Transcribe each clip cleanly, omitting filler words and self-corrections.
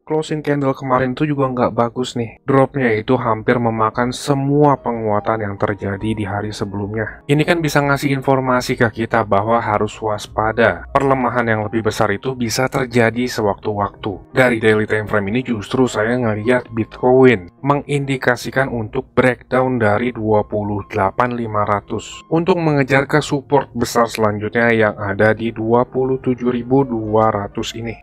Closing candle kemarin itu juga nggak bagus nih. Dropnya itu hampir memakan semua penguatan yang terjadi di hari sebelumnya. Ini kan bisa ngasih informasi ke kita bahwa harus waspada. Perlemahan yang lebih besar itu bisa terjadi sewaktu-waktu. Dari daily time frame ini justru saya ngeliat Bitcoin mengindikasikan untuk breakdown dari 28.500 untuk mengejar ke support besar selanjutnya yang ada di 27.200 ini.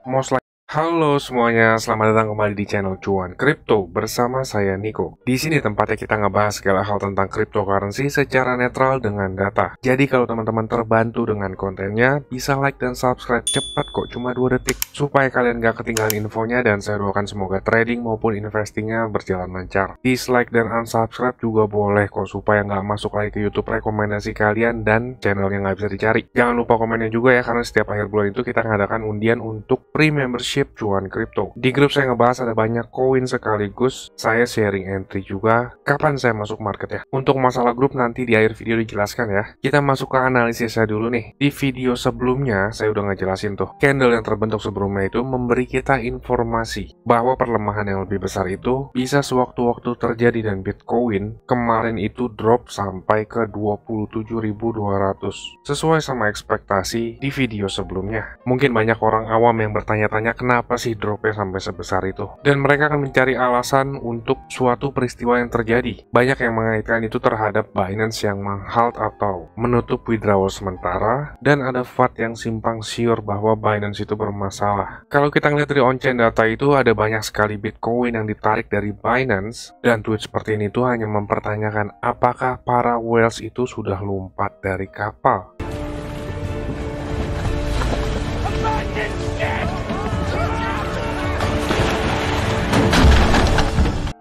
Halo semuanya, selamat datang kembali di channel Cuan Kripto bersama saya Niko. Di sini tempatnya kita ngebahas segala hal tentang cryptocurrency secara netral dengan data. Jadi kalau teman-teman terbantu dengan kontennya, bisa like dan subscribe cepat kok, cuma 2 detik, supaya kalian gak ketinggalan infonya dan saya doakan semoga trading maupun investingnya berjalan lancar. Dislike dan unsubscribe juga boleh kok, supaya nggak masuk lagi ke YouTube rekomendasi kalian dan channelnya nggak bisa dicari. Jangan lupa komennya juga ya, karena setiap akhir bulan itu kita ngadakan undian untuk free membership Cuan Kripto. Di grup saya ngebahas ada banyak koin sekaligus saya sharing entry juga kapan saya masuk market ya. Untuk masalah grup nanti di akhir video dijelaskan ya. Kita masuk ke analisis saya dulu nih. Di video sebelumnya saya udah ngejelasin tuh, candle yang terbentuk sebelumnya itu memberi kita informasi bahwa perlemahan yang lebih besar itu bisa sewaktu-waktu terjadi, dan Bitcoin kemarin itu drop sampai ke 27.200 sesuai sama ekspektasi di video sebelumnya. Mungkin banyak orang awam yang bertanya-tanya kenapa sih dropnya sampai sebesar itu, dan mereka akan mencari alasan untuk suatu peristiwa yang terjadi. Banyak yang mengaitkan itu terhadap Binance yang meng-halt atau menutup withdrawal sementara, dan ada FAT yang simpang siur bahwa Binance itu bermasalah. Kalau kita ngeliat dari on-chain data itu ada banyak sekali Bitcoin yang ditarik dari Binance, dan tweet seperti ini tuh hanya mempertanyakan apakah para whales itu sudah lompat dari kapal.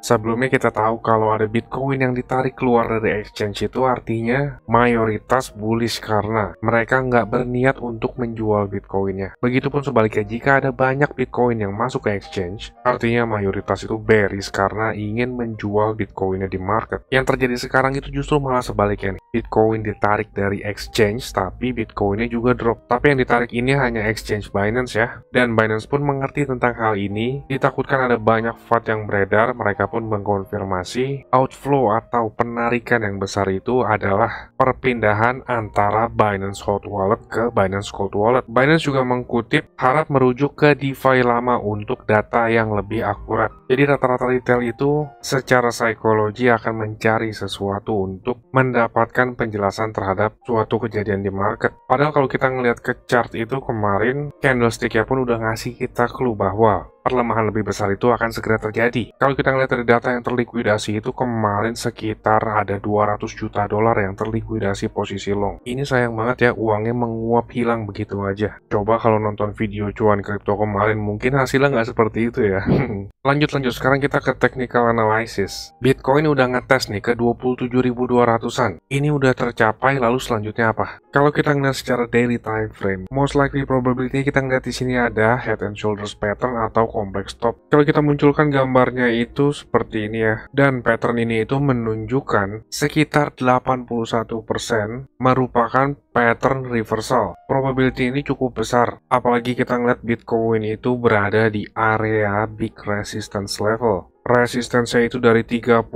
Sebelumnya kita tahu kalau ada Bitcoin yang ditarik keluar dari exchange itu artinya mayoritas bullish karena mereka nggak berniat untuk menjual Bitcoinnya. Begitupun sebaliknya, jika ada banyak Bitcoin yang masuk ke exchange, artinya mayoritas itu bearish karena ingin menjual Bitcoinnya di market. Yang terjadi sekarang itu justru malah sebaliknya nih. Bitcoin ditarik dari exchange tapi Bitcoinnya juga drop. Tapi yang ditarik ini hanya exchange Binance ya. Dan Binance pun mengerti tentang hal ini. Ditakutkan ada banyak FAT yang beredar, mereka pun mengkonfirmasi outflow atau penarikan yang besar itu adalah perpindahan antara Binance Hot Wallet ke Binance Cold Wallet. Binance juga mengkutip harap merujuk ke DeFi lama untuk data yang lebih akurat. Jadi rata-rata retail itu secara psikologi akan mencari sesuatu untuk mendapatkan penjelasan terhadap suatu kejadian di market. Padahal kalau kita ngelihat ke chart itu kemarin, candlestick-nya pun udah ngasih kita clue bahwa perlemahan lebih besar itu akan segera terjadi. Kalau kita ngeliat dari data yang terlikuidasi itu kemarin sekitar ada 200 juta dolar yang terlikuidasi posisi long. Ini sayang banget ya, uangnya menguap hilang begitu aja. Coba kalau nonton video Cuan Kripto kemarin mungkin hasilnya nggak seperti itu ya. Lanjut, sekarang kita ke technical analysis. Bitcoin udah ngetes nih ke 27.200-an. Ini udah tercapai, lalu selanjutnya apa? Kalau kita ngeliat secara daily time frame, most likely probability kita ngeliat di sini ada head and shoulders pattern atau complex top. Kalau kita munculkan gambarnya itu seperti ini ya, dan pattern ini itu menunjukkan sekitar 81% merupakan pattern reversal. Probability ini cukup besar, apalagi kita ngeliat Bitcoin itu berada di area big resistance level. Resistensinya itu dari 30.000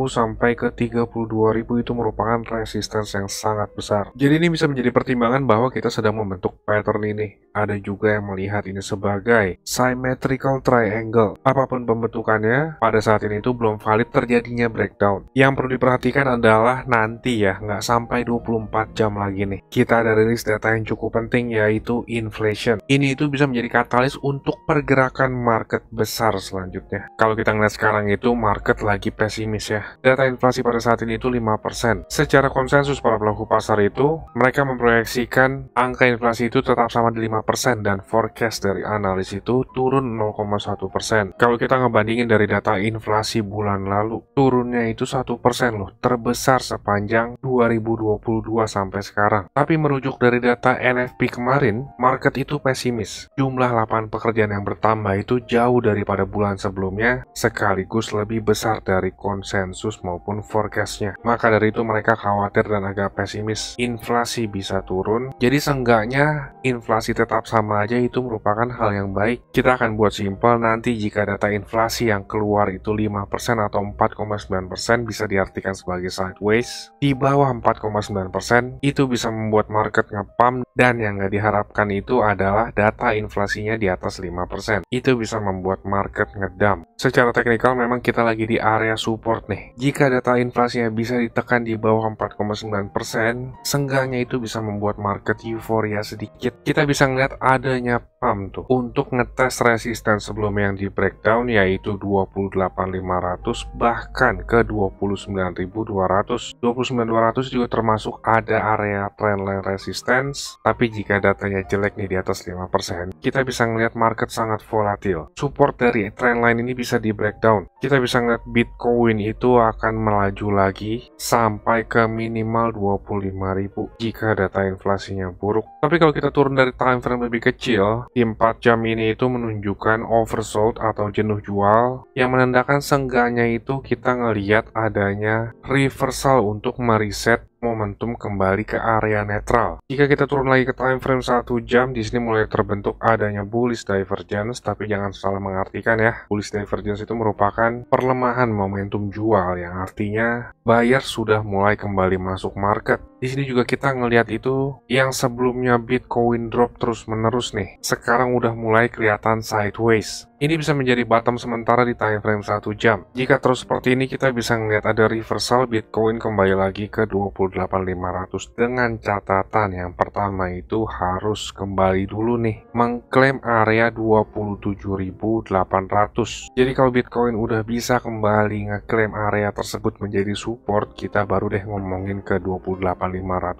sampai ke 32.000 itu merupakan resistance yang sangat besar. Jadi ini bisa menjadi pertimbangan bahwa kita sedang membentuk pattern ini. Ada juga yang melihat ini sebagai symmetrical triangle. Apapun pembentukannya, pada saat ini itu belum valid terjadinya breakdown. Yang perlu diperhatikan adalah nanti ya, nggak sampai 24 jam lagi nih, kita ada rilis data yang cukup penting, yaitu inflation. Ini itu bisa menjadi katalis untuk pergerakan market besar selanjutnya. Kalau kita ngeliat sekarang itu market lagi pesimis ya. Data inflasi pada saat ini itu 5%. Secara konsensus para pelaku pasar itu, mereka memproyeksikan angka inflasi itu tetap sama di 5% dan forecast dari analis itu turun 0,1%. Kalau kita ngebandingin dari data inflasi bulan lalu, turunnya itu 1% loh, terbesar sepanjang 2022 sampai sekarang. Tapi merujuk dari data NFP kemarin, market itu pesimis. Jumlah lapangan pekerjaan yang bertambah itu jauh daripada bulan sebelumnya. Sekarang sekaligus lebih besar dari konsensus maupun forecast-nya. Maka dari itu mereka khawatir dan agak pesimis inflasi bisa turun. Jadi seenggaknya inflasi tetap sama aja itu merupakan hal yang baik. Kita akan buat simpel, nanti jika data inflasi yang keluar itu 5% atau 4,9% bisa diartikan sebagai sideways. Di bawah 4,9% itu bisa membuat market ngepump, dan yang nggak diharapkan itu adalah data inflasinya di atas 5%. Itu bisa membuat market ngedump. Secara teknikal memang kita lagi di area support nih. Jika data inflasinya bisa ditekan di bawah 4,9%, seenggaknya itu bisa membuat market euforia sedikit. Kita bisa ngeliat adanya pump tuh untuk ngetes resisten sebelum yang di breakdown, yaitu 28.500 bahkan ke 29.200. 29.200 juga termasuk ada area trendline resistance, tapi jika datanya jelek nih di atas 5%, kita bisa ngeliat market sangat volatil. Support dari trendline ini bisa di breakdown. Kita bisa ngeliat Bitcoin itu akan melaju lagi sampai ke minimal 25.000 jika data inflasinya buruk. Tapi kalau kita turun dari time frame lebih kecil, di 4 jam ini itu menunjukkan oversold atau jenuh jual, yang menandakan seenggaknya itu kita ngeliat adanya reversal untuk mereset momentum kembali ke area netral. Jika kita turun lagi ke time frame 1 jam, di sini mulai terbentuk adanya bullish divergence, tapi jangan salah mengartikan ya. Bullish divergence itu merupakan perlemahan momentum jual, yang artinya buyer sudah mulai kembali masuk market. Di sini juga kita ngelihat itu yang sebelumnya Bitcoin drop terus-menerus nih, sekarang udah mulai kelihatan sideways. Ini bisa menjadi bottom sementara di time frame 1 jam. Jika terus seperti ini, kita bisa ngelihat ada reversal Bitcoin kembali lagi ke 28.500 dengan catatan yang pertama itu harus kembali dulu nih mengklaim area 27.800. Jadi kalau Bitcoin udah bisa kembali ngeklaim area tersebut menjadi support, kita baru deh ngomongin ke 28.500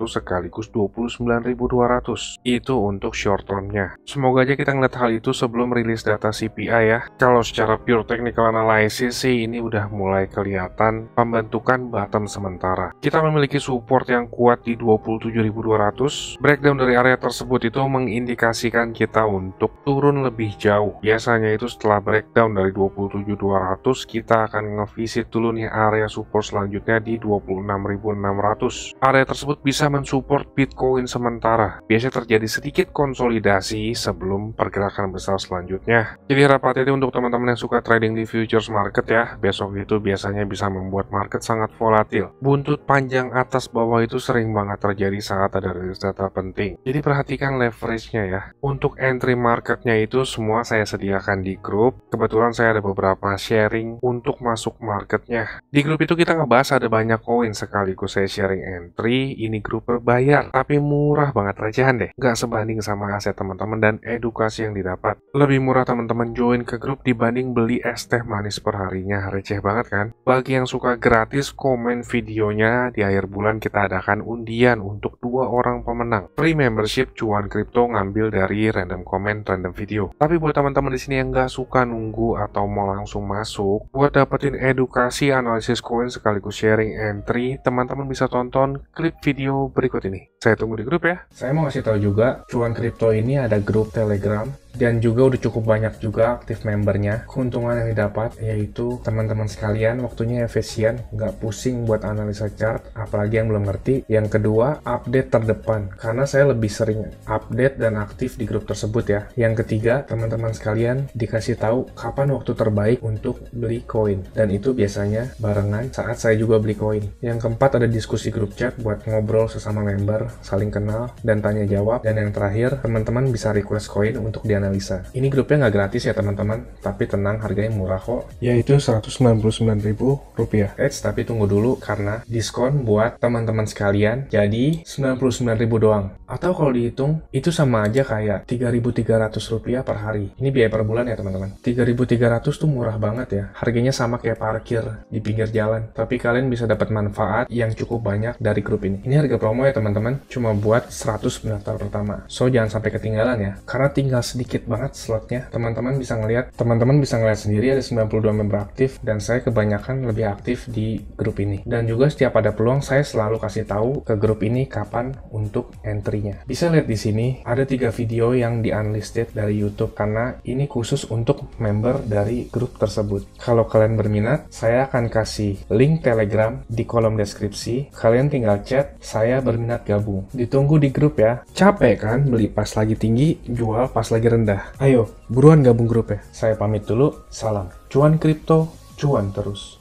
sekaligus 29.200. Itu untuk short termnya. Semoga aja kita ngeliat hal itu sebelum rilis data CPI ya. Kalau secara pure technical analysis sih ini udah mulai kelihatan pembentukan bottom sementara. Kita memiliki support yang kuat di 27.200. Breakdown dari area tersebut itu mengindikasikan kita untuk turun lebih jauh. Biasanya itu setelah breakdown dari 27.200, kita akan ngevisit dulu nih area support selanjutnya di 26.600. Area tersebut bisa mensupport Bitcoin sementara. Biasanya terjadi sedikit konsolidasi sebelum pergerakan besar selanjutnya. Jadi hati-hati untuk teman-teman yang suka trading di futures market ya. Besok itu biasanya bisa membuat market sangat volatil. Buntut panjang atas bawah itu sering banget terjadi saat ada rilis data penting. Jadi perhatikan leverage-nya ya. Untuk entry marketnya itu semua saya sediakan di grup. Kebetulan saya ada beberapa sharing untuk masuk marketnya. Di grup itu kita ngebahas ada banyak koin sekaligus saya sharing entry. Ini grup berbayar, tapi murah banget, recehan deh. Nggak sebanding sama aset teman-teman dan edukasi yang didapat. Lebih murah teman-teman join ke grup dibanding beli es teh manis per harinya. Receh banget kan? Bagi yang suka gratis, komen videonya. Di akhir bulan kita adakan undian untuk 2 orang pemenang. Free membership cuan kripto ngambil dari random comment, random video. Tapi buat teman-teman di sini yang nggak suka nunggu atau mau langsung masuk, buat dapetin edukasi analisis koin sekaligus sharing entry, teman-teman bisa tonton klip video berikut ini. Saya tunggu di grup ya. Saya mau kasih tahu juga, cuan kripto ini ada grup Telegram. Dan juga udah cukup banyak juga aktif membernya. Keuntungan yang didapat yaitu teman-teman sekalian waktunya efisien, nggak pusing buat analisa chart, apalagi yang belum ngerti. Yang kedua, update terdepan, karena saya lebih sering update dan aktif di grup tersebut ya. Yang ketiga, teman-teman sekalian dikasih tahu kapan waktu terbaik untuk beli koin, dan itu biasanya barengan saat saya juga beli koin. Yang keempat, ada diskusi grup chat buat ngobrol sesama member, saling kenal dan tanya jawab. Dan yang terakhir, teman-teman bisa request koin untuk dianalisa. Ini grupnya nggak gratis ya teman-teman, tapi tenang, harganya murah kok, yaitu Rp199.000. Tapi tunggu dulu karena diskon buat teman-teman sekalian, jadi Rp99.000 doang. Atau kalau dihitung, itu sama aja kayak Rp3.300 per hari. Ini biaya per bulan ya teman-teman. Rp3.300 tuh murah banget ya, harganya sama kayak parkir di pinggir jalan, tapi kalian bisa dapat manfaat yang cukup banyak dari grup ini. Ini harga promo ya teman-teman, cuma buat 100 pendaftar pertama. So jangan sampai ketinggalan ya, karena tinggal sedikit sedikit banget slotnya. Teman-teman bisa ngeliat sendiri ada 92 member aktif, dan saya kebanyakan lebih aktif di grup ini. Dan juga setiap ada peluang saya selalu kasih tahu ke grup ini kapan untuk entry-nya. Bisa lihat di sini ada 3 video yang di unlisted dari YouTube karena ini khusus untuk member dari grup tersebut. Kalau kalian berminat, saya akan kasih link Telegram di kolom deskripsi. Kalian tinggal chat, saya berminat gabung. Ditunggu di grup ya. Capek kan beli pas lagi tinggi, jual pas lagi rendah. Ayo, buruan gabung grup ya. Saya pamit dulu, salam. Cuan kripto, cuan terus.